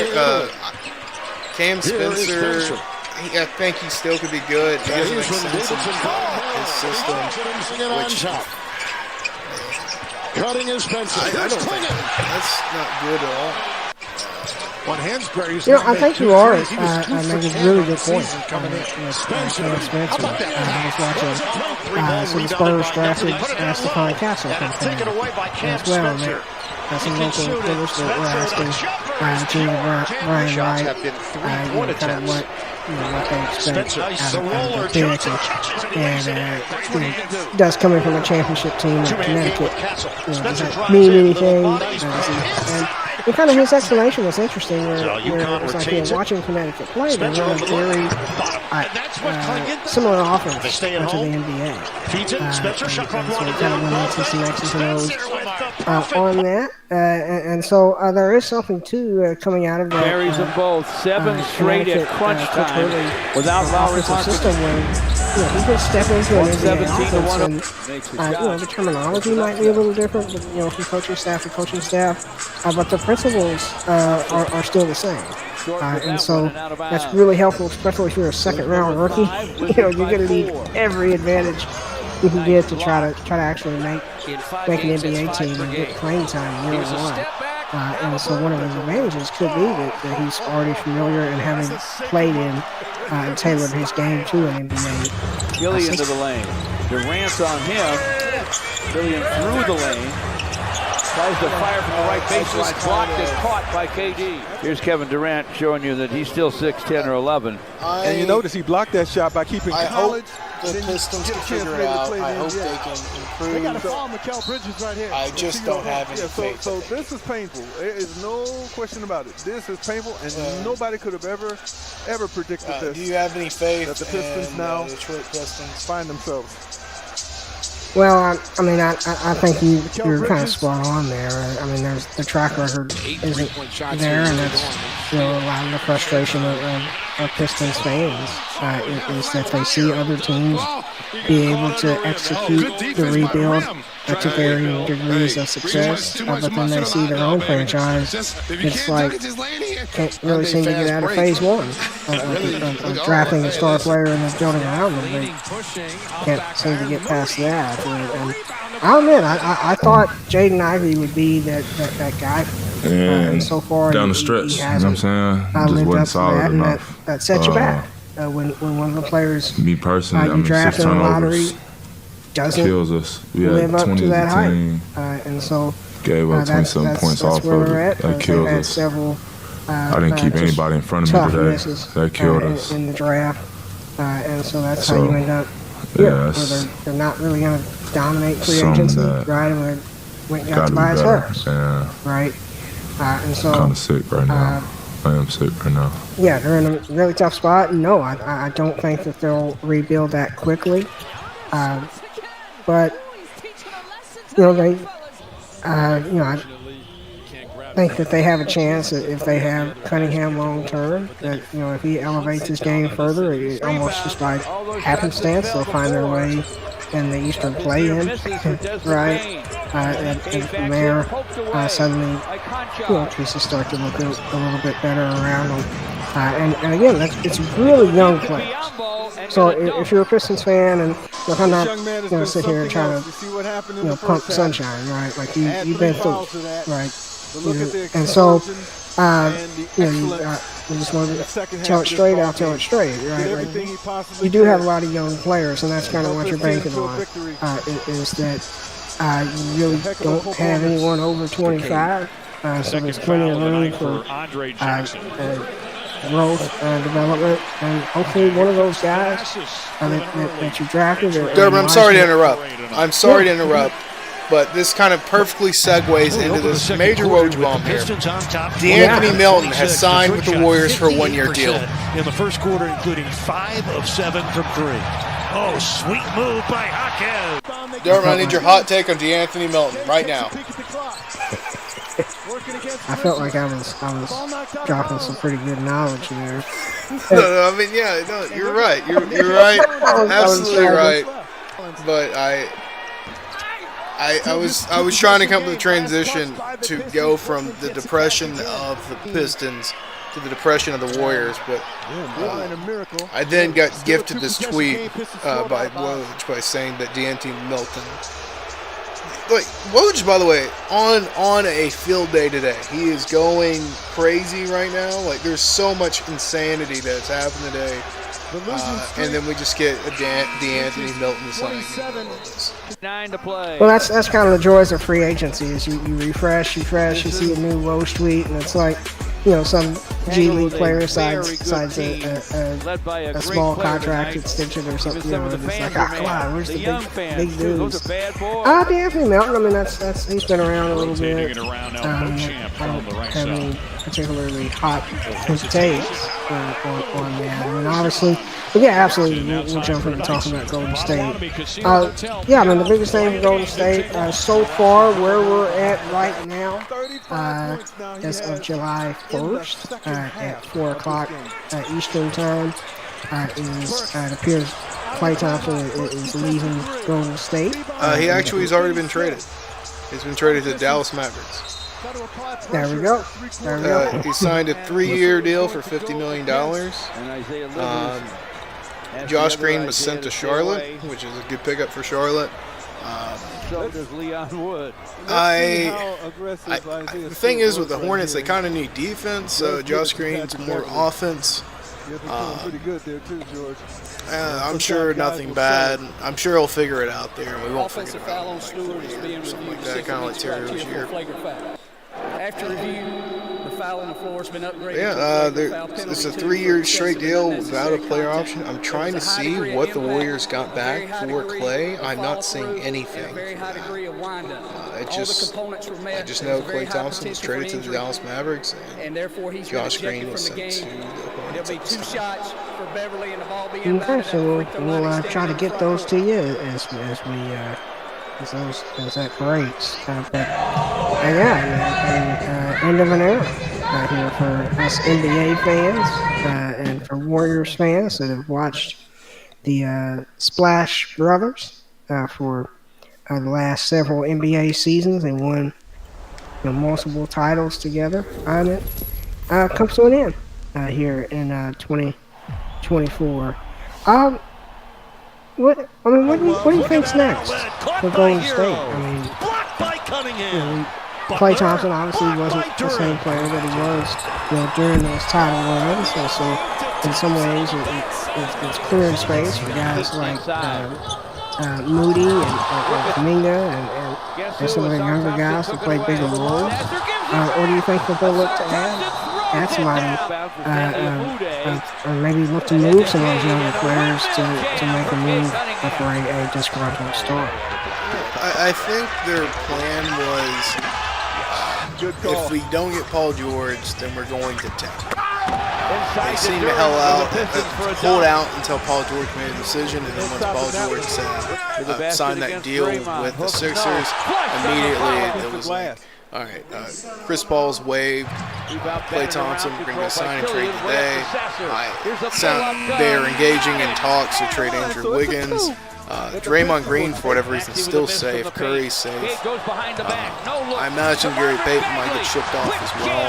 Cam Spencer, I think he still could be good. He doesn't make sense in his system, which Cutting his Spencer. I don't think that's not good at all. I think you are making a really good point. Cam Spencer. I was watching some Spurs drafted Stephon Castle from as well. That's some local reporters that were asking Jimmy Brian Wright kind of what they expect out of the pick. And does coming from a championship team in Connecticut, does that mean anything? And kind of his explanation was interesting, where it was like watching Connecticut play, they run a very similar offense to the NBA. So he kind of went into some X's and O's on that. And so there is something, too, coming out of that. Carries them both. 7 straight at crunch time without Lowry system where he can step into an NBA offense and the terminology might be a little different, but, from coaching staff to coaching staff. But the principles are still the same. And so that's really helpful, especially if you're a second-round rookie. You're going to need every advantage you can get to try to actually make an NBA team and get playing time year one. And so one of his advantages could be that he's already familiar and having played in and tailored his game to an NBA. Gilly into the lane. Durant's on him. Gillian through the lane. Tries to fire from the right baseline. Blocked and caught by KD. Here's Kevin Durant showing you that he's still 6'10 or 11. And you notice he blocked that shot by keeping college. The Pistons can figure it out. I hope they can improve. They got to follow Mikal Bridges right here. I just don't have any faith. So this is painful. There is no question about it. This is painful, and nobody could have ever predicted this. Do you have any faith that the Pistons now Detroit Pistons find themselves? Well, I mean, I think you're kind of spot on there. I mean, the track record isn't there, and that's a lot of the frustration of Pistons fans is that they see other teams be able to execute the rebuild to varying degrees of success, but then they see their own franchise. It's like can't really seem to get out of phase one of drafting a star player and then building around them. They can't seem to get past that. And I'll admit, I thought Jaden Ivey would be that guy. And so far, down the stretch, you know what I'm saying? Just wasn't solid enough. That set you back. When one of the players me personally, you draft in the lottery doesn't kills us. We live had up 20 to that as a team. height, and so Gave up 27 points off of it. That kills had us. several I didn't keep anybody in front of me today. Misses, That killed us. in the draft. And so that's how you end up here, where they're not really going to dominate free agency, right? And went and got Tobias Harris, right? And so I'm kind of sick right now. I am sick right now. Yeah, they're in a really tough spot. No, I don't think that they'll rebuild that quickly. But they, I think that they have a chance if they have Cunningham long term. That if he elevates his game further, almost just by happenstance, they'll find their way in the Eastern play-in, right? And from there, suddenly, pieces start to look a little bit better around them. And again, it's really young players. So if you're a Pistons fan, and look, I'm not going to sit here and try to pump sunshine, right? Like you've been through it, right? And so, we just want to tell it straight. I'll tell it straight, right? Like, you do have a lot of young players, and that's kind of what you're banking on. Is that you really don't have anyone over 25, so there's plenty of room for growth and development, and hopefully one of those guys that you drafted. Durbin, I'm sorry to interrupt. But this kind of perfectly segues into this major Woj bomb here. DeAnthony Melton has signed with the Warriors for a one-year deal. In the first quarter, including 5 of 7 from 3. Oh, sweet move by Jaquez. Durbin, I need your hot take on DeAnthony Melton right now. I felt like I was dropping some pretty good knowledge there. No, I mean, yeah, no, you're right. You're right. Absolutely right. But I was trying to come to the transition to go from the depression of the Pistons to the depression of the Warriors, but I then got gifted this tweet by Woj by saying that DeAnthony Melton, like Woj, by the way, on a field day today, he is going crazy right now. Like there's so much insanity that's happened today. And then we just get a DeAnthony Melton signing. 9 to play. Well, that's kind of the joys of free agency. Is you refresh, you see a new Woj tweet, and it's like, some G League player signs a small contract extension or something. And it's like, come on, where's the big news? DeAnthony Melton. I mean, he's been around a little bit. I don't have any particularly hot takes on that. I mean, obviously, but yeah, absolutely. We'll jump into talking about Golden State. Yeah, I mean, the biggest thing for Golden State so far, where we're at right now, as of July 1st at 4 o'clock Eastern time, it appears Klay Thompson is leaving Golden State. He actually has already been traded. He's been traded to the Dallas Mavericks. There we go. He signed a 3-year deal for $50 million. Josh Green was sent to Charlotte, which is a good pickup for Charlotte. The thing is with the Hornets, they kind of need defense, so Josh Green's more offense. I'm sure nothing bad. I'm sure he'll figure it out there, and we won't figure it out in like 4 years or something like that, kind of like Terry Rozier. After review, the foul on the floor has been upgraded. Yeah, it's a 3-year straight deal without a player option. I'm trying to see what the Warriors got back for Klay. I'm not seeing anything. I just know Klay Thompson was traded to the Dallas Mavericks, and Josh Green was sent to the Hornets. There'll be 2 shots for Beverly and the ball being okay, so we'll try to get those to you as that breaks. End of an era here for us NBA fans and for Warriors fans that have watched the Splash Brothers for the last several NBA seasons and won multiple titles together on it. Comes to an end here in 2024. What do you think's next for Golden State? I mean, Klay Thompson obviously wasn't the same player that he was, during those title runs. And so, in some ways, it's clearing space for guys like Moody and Kuminga and some of the younger guys to play bigger roles. Or do you think that they'll look to add add somebody, or maybe look to move some of those younger players to make a move for a disgruntled star. I think their plan was, if we don't get Paul George, then we're going to tank. They seem to hold out until Paul George made a decision, and then once Paul George signed that deal with the Sixers, immediately it was like, all right, Chris Paul's waived, Klay Thompson, we're going to go sign and trade today. They're engaging in talks to trade Andrew Wiggins. Draymond Green, for whatever reason, is still safe. Curry's safe. I imagine Gary Payton might get shipped off as well.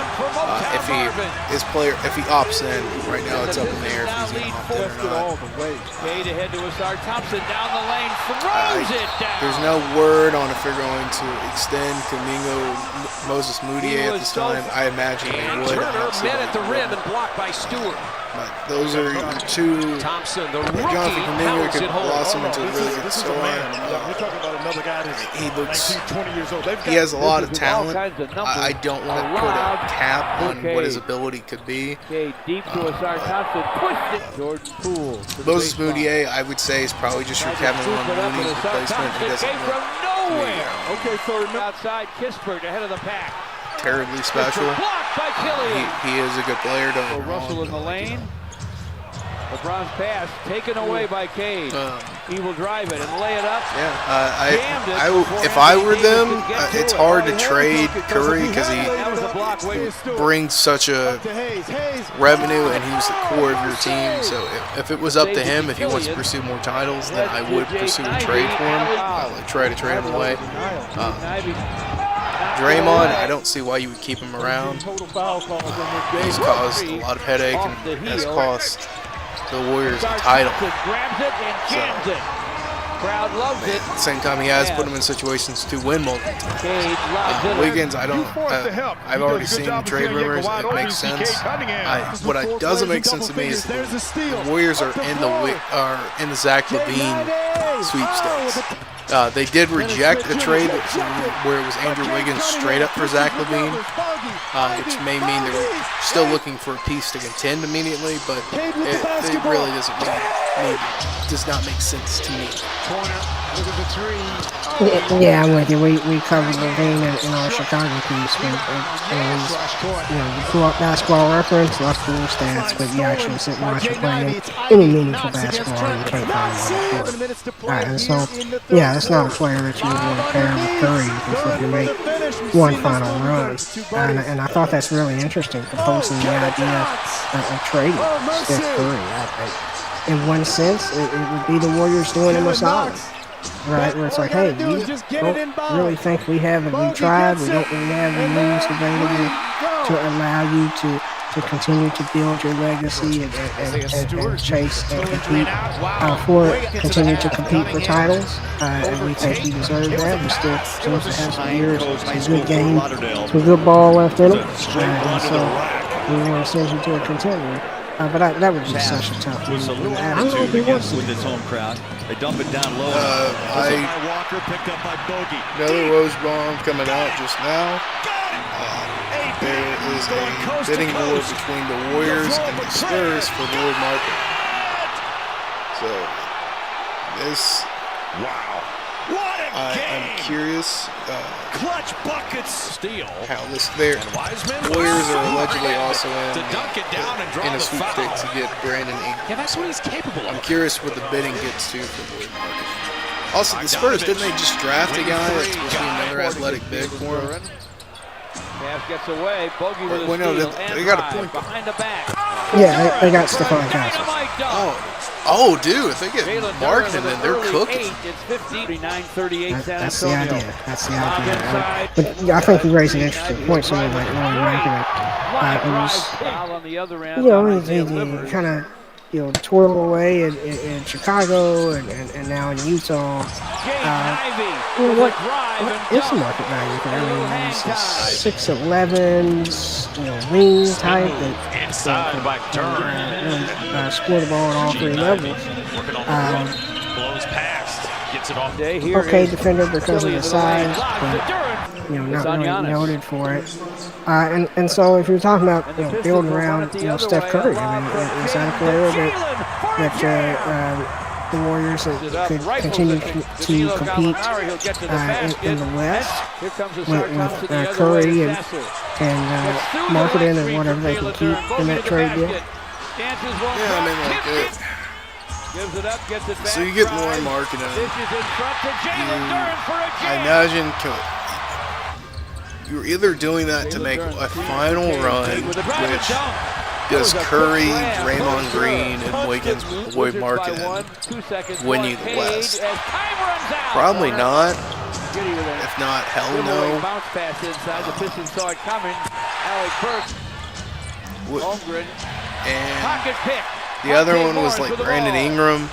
If he opts in, right now it's up in the air if he's going to opt in or not. There's no word on if they're going to extend Moses Moody at this time. I imagine they would. At the rim and blocked by Stewart. But those are two. Jonathan Kuminga could blossom into a really good star. He has a lot of talent. I don't want to put a cap on what his ability could be. Moses Moody, I would say, is probably just your Kevin Love Moody replacement. He doesn't look outside Kispert ahead of the pack. Terribly special. He is a good player. Don't Russell in the lane. LeBron's pass taken away by Cade. He will drive it and lay it up. Yeah, if I were them, it's hard to trade Curry because he brings such a revenue and he was the core of your team. So if it was up to him, if he wants to pursue more titles, then I would pursue a trade for him. I would try to trade him away. Draymond, I don't see why you would keep him around. He's caused a lot of headache and has cost the Warriors a title. Crowd loves it. At the same time, he has put him in situations to win multiple times. Wiggins, I've already seen trade rumors. It makes sense. What doesn't make sense to me is the Warriors are in the Zach LaVine sweepstakes. They did reject a trade where it was Andrew Wiggins straight up for Zach LaVine, which may mean they're still looking for a piece to contend immediately, but it really does not make sense to me. Yeah, I'm with you. We covered LaVine in our Chicago piece, but you pull up Basketball Reference, lots of cool stats, but you actually sit and watch him play any meaningful basketball and you can't find one before. Alright, and so, yeah, that's not a player that you would want to pair with Curry if you can make one final run. And I thought that's really interesting, proposing the idea of trading Steph Curry. In one sense, it would be the Warriors doing him a solid. Right, where it's like, hey, we don't really think we tried, we don't really have the means available to allow you to continue to build your legacy and chase and compete continue to compete for titles, and we think you deserve that. We still seem to have some years, some good game, some good ball left in them, and so we want to send you to a contender. But that was just such a tough one. I don't know if he wants to. With its home crowd. They dump it down low. Walker picked up by Bogey. Another Rose bomb coming out just now. There is a bidding war between the Warriors and the Spurs for Lord Market. So this, I'm curious. Clutch buckets, steal. How Warriors are allegedly also in a sweepstakes to get Brandon Ingram. Yeah, that's what he's capable of. I'm curious what the bidding gets to for Lord Market. Also, the Spurs, didn't they just draft a guy that's supposed to be another athletic big for him? Cavs gets away. Bogey with a steal. They got a point behind the back. Yeah, they got Stephon Castle. Oh, dude, if they get Markin, then they're cooking. That's the idea. That's the idea. But I think you raised an interesting point. Something like Laurie Markin. He kind of twirled away in Chicago and now in Utah. What is the market value there? I mean, he's 6'11", lean type that inside by Durant. Score the ball at all three levels. Blows past, gets it off. Okay defender because of the size, but not really noted for it. And so if you're talking about building around Steph Curry, I mean, is that a player that the Warriors could continue to compete in the West with Curry and marketing and whatever they can keep in that trade deal? Yeah, I mean, like so you get more marketing. I imagine you're either doing that to make a final run, which does Curry, Draymond Green, and Wiggins avoid marketing win you the West? Probably not. If not, hell no. And the other one was like Brandon Ingram.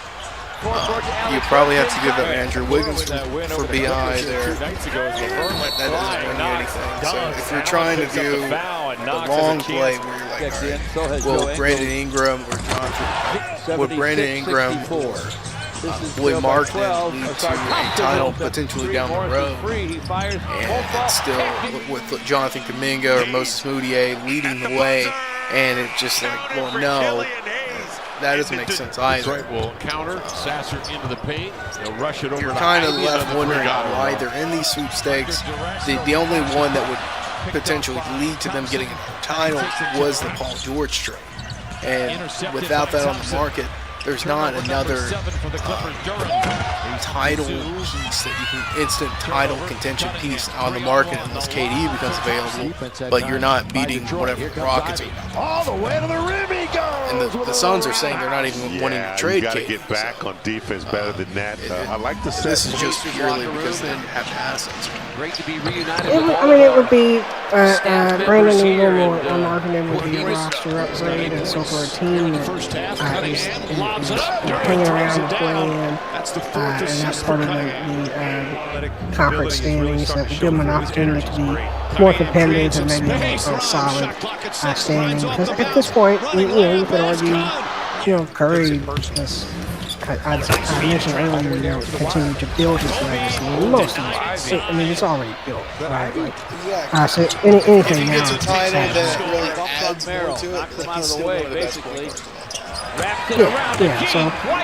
You probably have to give up Andrew Wiggins for BI there. That doesn't win you anything. So if you're trying to do the long play where you're like, all right, will Brandon Ingram or Jonathan, would Brandon Ingram or Willie Martin lead to a title potentially down the road? And still with Jonathan Kuminga or Moses Moutier leading the way, and it's just like, well, no. That doesn't make sense either. Right, will counter Sasser into the paint. They'll rush it over. You're kind of left wondering why they're in these sweepstakes. The only one that would potentially lead to them getting a title was the Paul George trade. And without that on the market, there's not another title piece that you can instant title contention piece on the market unless KD becomes available. But you're not beating whatever the Rockets are. All the way to the rim he goes. And the Suns are saying they're not even wanting to trade KD. You got to KD. get back on defense better than that. I like the set. This is just purely because they didn't have assets. Great to be reunited. It would be Brandon Ingram or Markkanen would be a roster upgrade, and so for a team that is hanging around and playing, and that's part of the conference standings, that would give them an opportunity to be more competitive and maybe a solid standing. Because at this point, you could argue, Curry is. I mentioned earlier, continue to build his legacy. Most of it, I mean, it's already built, right? Like, so anything now.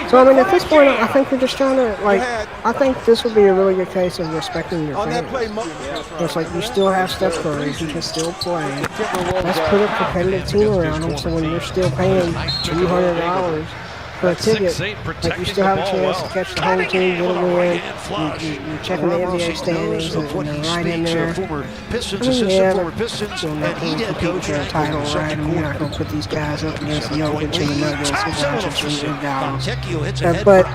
So I mean, at this point, I think we're just trying to, I think this would be a really good case of respecting your fans. It's like you still have Steph Curry, he can still play. Let's put a competitive team around him, so when you're still paying $200 for a ticket, like you still have a chance to catch the home team, get a win. You're checking the NBA standings, and they're right in there. I mean, yeah, they're not going to compete for a title, right? I mean, you're not going to put these guys up against the Jokic and the Nuggets and Dallas. But,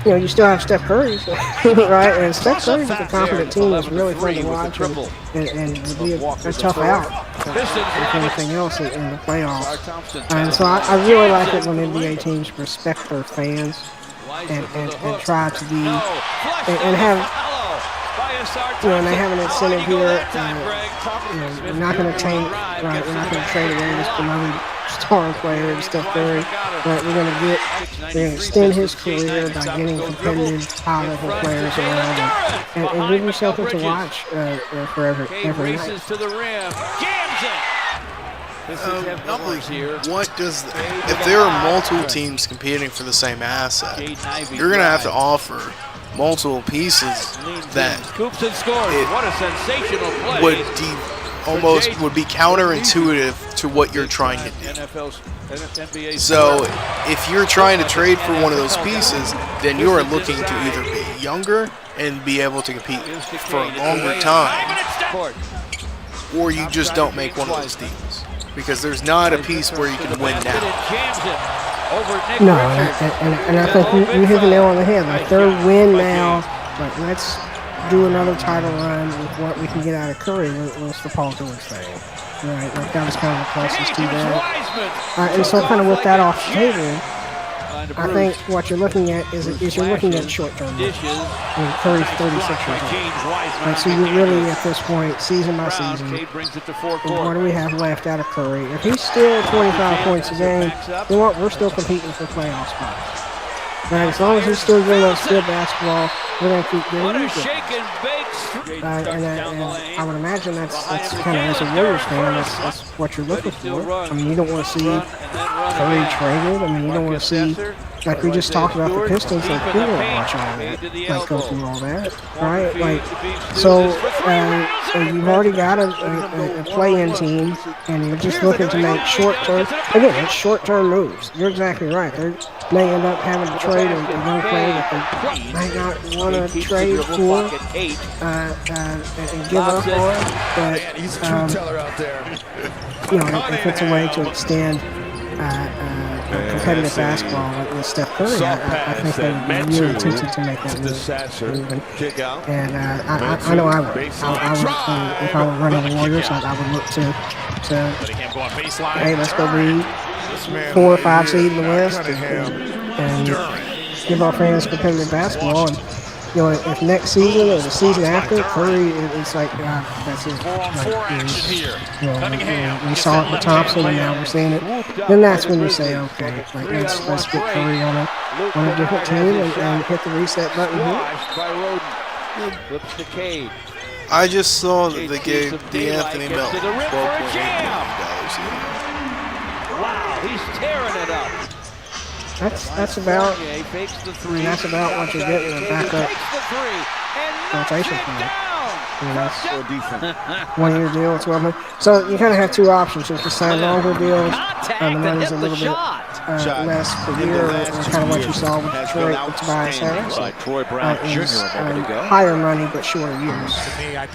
you still have Steph Curry, right? And Steph Curry with a confident team is really fun to watch and would be a tough out if anything else in the playoffs. And so I really like it when NBA teams respect their fans and try to be and have and they have an incentive here. We're not going to tank, right? We're not going to trade away this beloved star player, Steph Curry. Right? We're going to extend his career by getting competitive, high-level players around him and give you something to watch for every night. What does if there are multiple teams competing for the same asset, you're gonna have to offer multiple pieces that would be counterintuitive to what you're trying to do. So if you're trying to trade for one of those pieces, then you are looking to either be younger and be able to compete for a longer time, or you just don't make one of those deals. Because there's not a piece where you can win now. No, and I think you hit the nail on the head. Like, their win now, like, let's do another title run with what we can get out of Curry was the Paul George thing. Right, like, that was kind of the closest to that. And so kind of with that off the table, I think what you're looking at is you're looking at short-term. I mean, Curry's 36 years old. Like, so you're really at this point, season by season, what do we have left out of Curry? If he's still 25 points a game, you know what? We're still competing for playoff spots. Right? As long as he's still giving us good basketball, we're going to keep giving him good. And I would imagine that's kind of, as a Warriors fan, that's what you're looking for. I mean, you don't want to see Curry traded. I mean, you don't want to see, like we just talked about the Pistons, like we don't watch all that, like go through all that, right? Like, so you've already got a play-in team, and you're just looking to make short-term, again, it's short-term moves. You're exactly right. They may end up having to trade a young player that they might not want to trade for and give up on, but you know, if it's a way to extend competitive basketball with Steph Curry, I think they would be really tempted to make that move. And I know I would. If I were running the Warriors, I would look to hey, let's go be 4 or 5 seed in the West and give our fans competitive basketball. And you know, if next season or the season after, Curry, it's like, that's it. Like, we saw it with Thompson, and now we're seeing it. Then that's when you say, okay, like let's get Curry on a different team and hit the reset button here. I just saw that they gave D'Anthony Melton $12.8 million. Wow, he's tearing it up. That's about what you're getting in a backup rotation player. I mean, that's 1 year deal, 12 months. So you kind of have two options. You can sign longer deals, and the money's a little bit less per year, or kind of what you saw with Detroit with Tobias Harris. Is higher money but shorter years.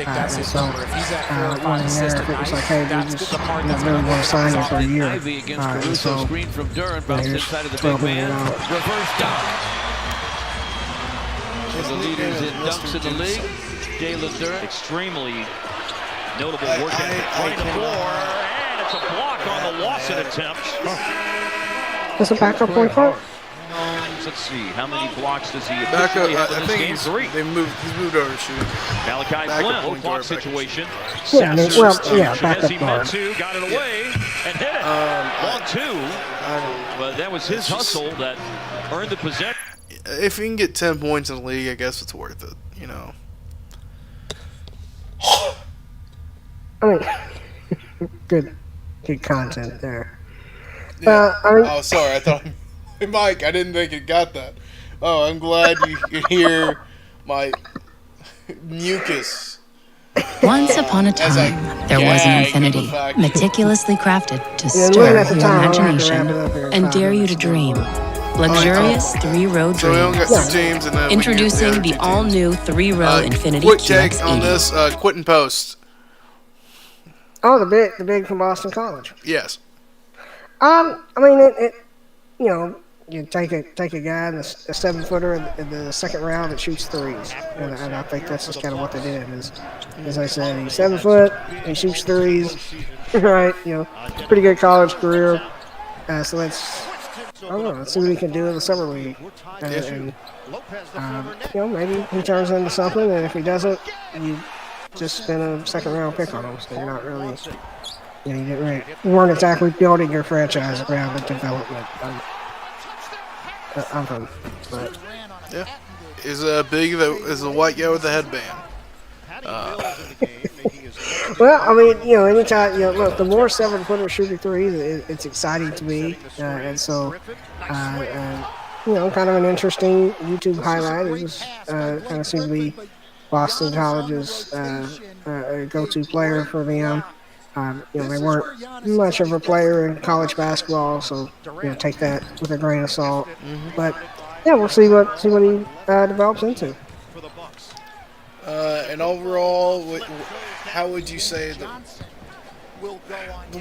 And so one in there, if it was like, hey, we just really want to sign you for a year. And so here's $12 million. The leaders in dunks in the league. Jalen Duren. Extremely notable work ethic. The floor, and it's a block on the Lawson attempt. That's a backup point guard. Let's see, how many blocks does he Backup, have in I this think game? 3. he's moved over to shoot. Malachi Flynn, low block situation. Yeah, backup guard. Got it away and hit it. On 2. But that was his hustle that earned the possession. If you can get 10 points in the league, I guess it's worth it, you know. I mean, good content there. I mean, oh, sorry, I thought, Mike, I didn't think it got that. Oh, I'm glad you could hear my mucus. Once upon a time, there was an infinity, meticulously crafted to stir your imagination and dare you to dream. Luxurious 3-row dreams. Introducing the all-new 3-row Infinity Quick QX80. take on this, Quentin Post. Oh, the big from Boston College. Yes. I mean, it you know, you take a guy in a 7-footer in the second round that shoots threes, and I think that's just kind of what they did. Is, as I said, he's 7 foot, he shoots threes, right? You know, pretty good college career. So let's see what he can do in the summer league, and you know, maybe he turns into something. And if he doesn't, you just spend a second-round pick on him. So you're not really, you know, you weren't exactly building your franchise around the development of him. But yeah, is the white guy with the headband. Well, I mean, you know, anytime, you know, look, the more 7-footer shooting threes, it's exciting to me, and so, you know, kind of an interesting YouTube highlight. It was kind of seemed to be Boston College's go-to player for them. You know, they weren't much of a player in college basketball, so you know, take that with a grain of salt. But yeah, we'll see what he develops into. And overall, how would you say the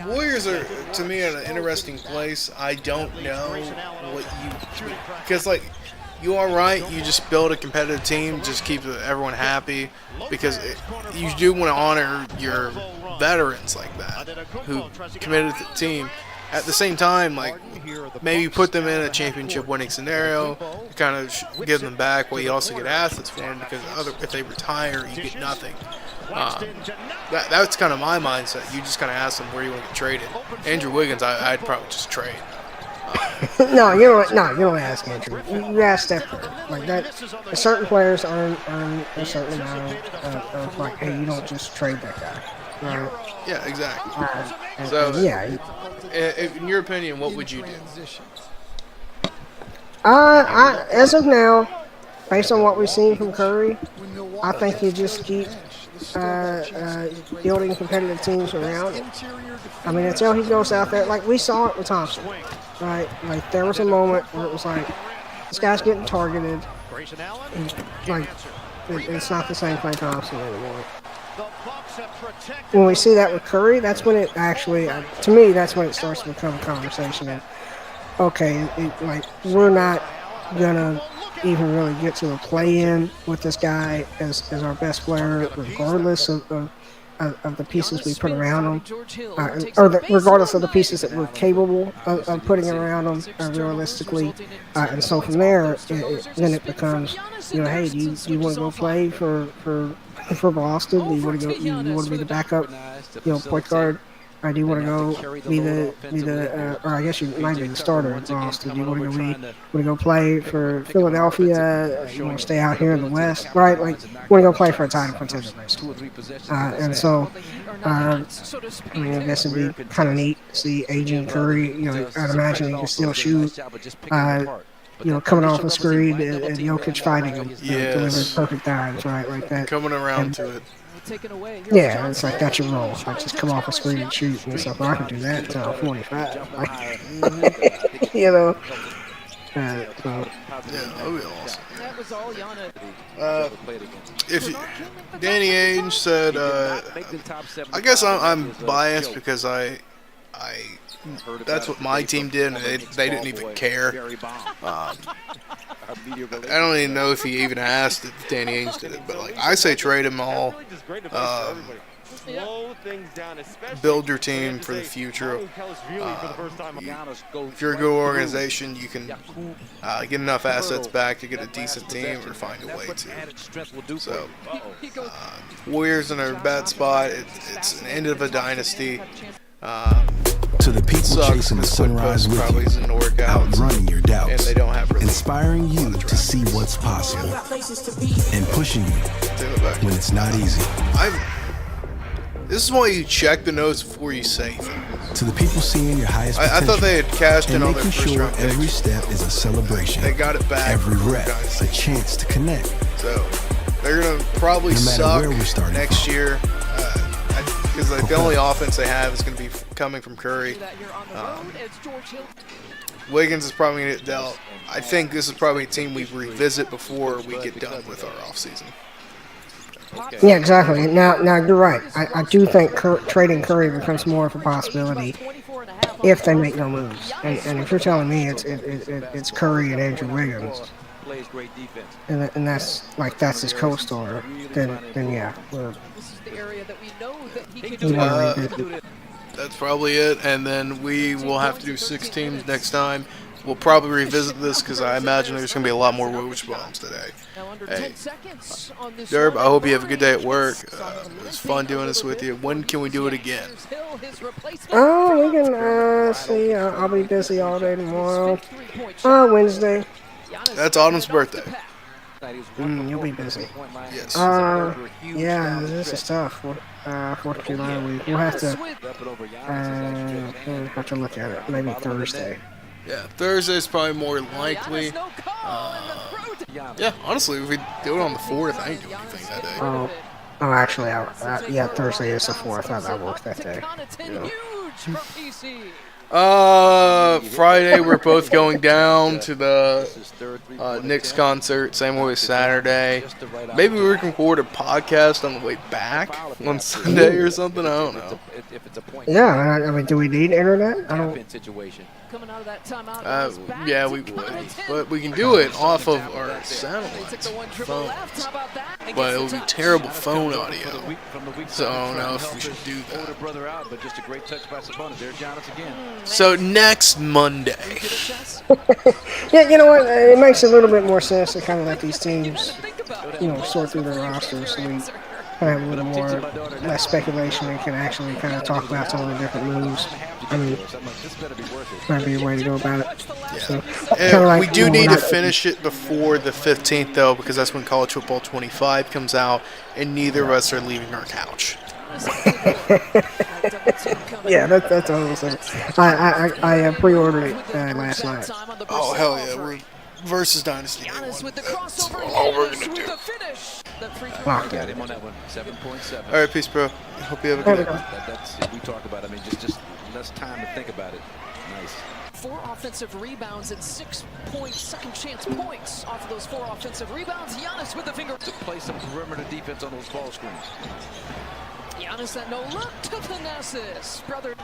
Warriors are, to me, in an interesting place? I don't know what because like, you are right, you just build a competitive team, just keep everyone happy, because you do want to honor your veterans like that who committed to the team. At the same time, like, maybe put them in a championship winning scenario, kind of give them back while you also get assets for them, because if they retire, you get nothing. That's kind of my mindset. You just kind of ask them where you want to get traded. Andrew Wiggins, I'd probably just trade. No, you don't ask Andrew. You ask Steph Curry. Like that, certain players earn a certain amount of like, hey, you don't just trade that guy, right? Yeah, exactly. Yeah. In your opinion, what would you do? As of now, based on what we've seen from Curry, I think you just keep building competitive teams around him. I mean, until he goes out there, like we saw it with Thompson, right? Like there was a moment where it was like, this guy's getting targeted. Like, it's not the same Klay Thompson anymore. When we see that with Curry, that's when it actually, to me, that's when it starts to become a conversation. And okay, like we're not gonna even really get to a play-in with this guy as our best player, regardless of the pieces we put around him, regardless of the pieces that we're capable of putting around him realistically. And so from there, then it becomes, hey, do you want to go play for Boston? Do you want to go? You want to be the backup, point guard? Or do you want to go be the or I guess you might be the starter in Boston? Do you want to go play for Philadelphia? You want to stay out here in the West, right? Like, you want to go play for a title contender, basically. And so, I mean, I guess it'd be kind of neat to see aging Curry. I'd imagine he can still shoot. Coming off a screen and Jokic fighting him, delivering perfect dimes, right, like that. Coming around to it. Yeah, it's like that's your role. Like just come off a screen and shoot and stuff. I can do that until I'm 45. Like, so. Yeah, that would be awesome. If Danny Ainge said, I guess I'm biased because that's what my team did, and they didn't even care. I don't even know if he even asked if Danny Ainge did it, but like I say, trade them all. Build your team for the future. If you're a good organization, you can get enough assets back to get a decent team or find a way to. So, Warriors in a bad spot. It's an end of a dynasty. To the people chasing the sunrise with you, outrunning your doubts, inspiring you to see what's possible, and pushing you when it's not easy. This is why you check the notes before you say things. To the people seeing your highest potential, I thought they had cashed in on their first sure round every picks. step is a celebration. They got it back. Every rep, a chance to connect. So they're gonna probably suck next year. Because the only offense they have is going to be coming from Curry. Wiggins is probably going to get dealt. I think this is probably a team we revisit before we get done with our offseason. Yeah, exactly. Now you're right. I do think trading Curry becomes more of a possibility if they make no moves. And if you're telling me it's Curry and Andrew Wiggins, and that's his co-star, then yeah. That's probably it, and then we will have to do 6 teams next time. We'll probably revisit this because I imagine there's going to be a lot more Woj bombs today. Hey, Derb, I hope you have a good day at work. It was fun doing this with you. When can we do it again? Oh, we can see. I'll be busy all day tomorrow. Wednesday. That's Autumn's birthday. You'll be busy. Yes. Yeah, this is tough. 4th of July week. We'll have to look at it. Maybe Thursday. Yeah, Thursday's probably more likely. Yeah, honestly, if we do it on the 4th, I ain't doing anything that day. Oh, actually, yeah, Thursday is the 4th. I work that day. Friday we're both going down to the Knicks concert. Same way with Saturday. Maybe we can record a podcast on the way back on Sunday or something. I don't know. Yeah, I mean, do we need internet? I don't. Yeah, we would, but we can do it off of our satellite phones. But it would be terrible phone audio, so I don't know if we should do that. So next Monday. Yeah, you know what? It makes a little bit more sense to kind of let these teams, sort through their rosters, so we kind of have a little less speculation and can actually kind of talk about some of the different moves I mean, might be a way to go about it. Yeah. So, like, we do need to finish it before the 15th, though, because that's when College Football 25 comes out, and neither of us are leaving our couch. Yeah, that's all I'm saying. I pre-ordered it last night. Oh, hell yeah. We're versus Dynasty Day 1. That's all we're going to do. Locked in. All right, peace, bro. Hope you have a good day. That's we talk about. I mean, just less time to think about it. Nice. 4 offensive rebounds and 6-point second chance points off of those 4 offensive rebounds. Giannis with the finger. To play some perimeter defense on those ball screens. Giannis that no look to Thanasis. Brother.